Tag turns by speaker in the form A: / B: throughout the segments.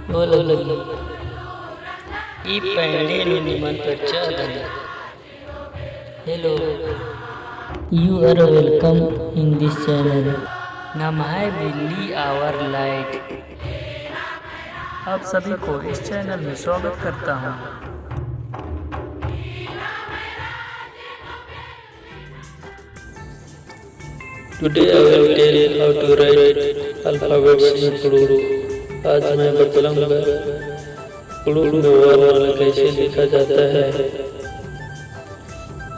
A: Hola, ಈ ಪೈಂಡೇನು ನಿಮ್ಮನ್ ಪರಿಚಯ. Hello, you are welcome in this channel. नाम है बिल्ली आवर लाइट। आप सभी को इस चैनल में स्वागत करता हूँ।
B: Today I will tell how to write alphabets in Kurukh। आज मैं बताऊंगा कुरुख में वर्णमाला कैसे लिखा जाता है।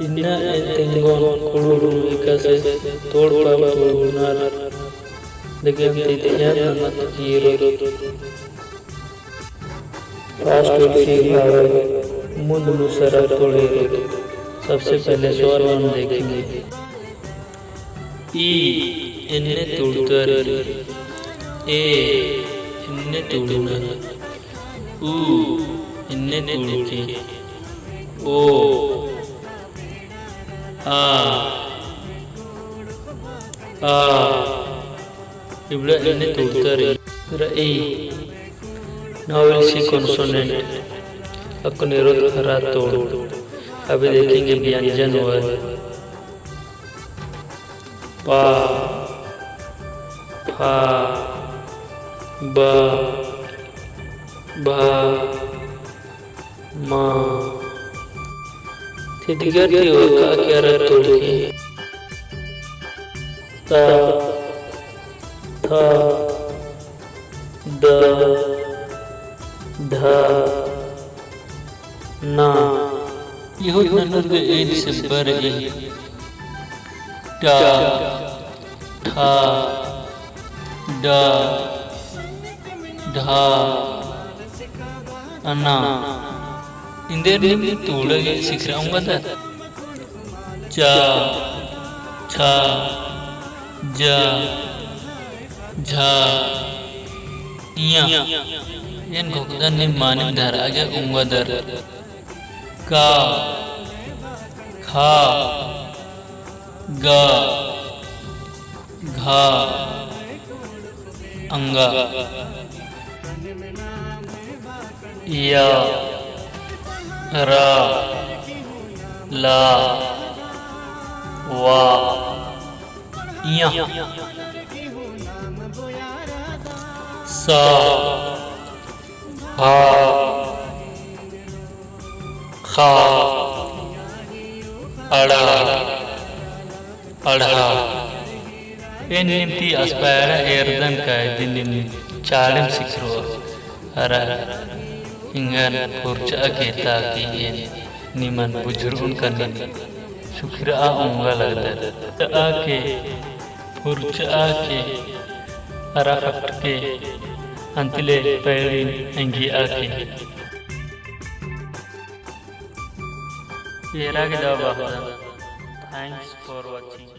B: इन्ना एंतेंगोन कुरुख विकासे तोड़ पाव तोड़नार लेकिन तिथियां नमत जीरो फास्ट उल्फी भावे मुंद मुसरा तोड़े। सबसे पहले स्वर हम देखेंगे। ई इन्ने तुड़तर, ए इन्ने तुड़ना, ऊ इन्ने तुड़के, ओ आ इबड़ा इन्ने तुड़तर। ए नाउ विल सी कॉन्सोनेंट अक निरोध खरा तोड़। अभी देखेंगे व्यंजन वर्ग। पा फा बा भा मा तिदिगरती होका क्या तोड़के। ता था द धा ना यह ननुर्ग एन से बर टा ठा डा ढा अन्ना इंदर में तोड़े सीख रहा था। चा छा जा झा या इन भुगतान ने माने धर आ गया उंगा दर। का खा गा घा अंगा या रा ला वा या सा हा खा अड़ा अड़ा इन निम्ति अस्पायरा एर्दन का दिन चाड़म सिखरो अरा इंगन कुर्चा के ताकि ये निमन बुजुर्गुन का निमन शुक्र आ उंगा लगता आके कुर्चा आके अरा फट के अंतिले पैरिन अंगी आके येरा के दवा। Thanks for watching.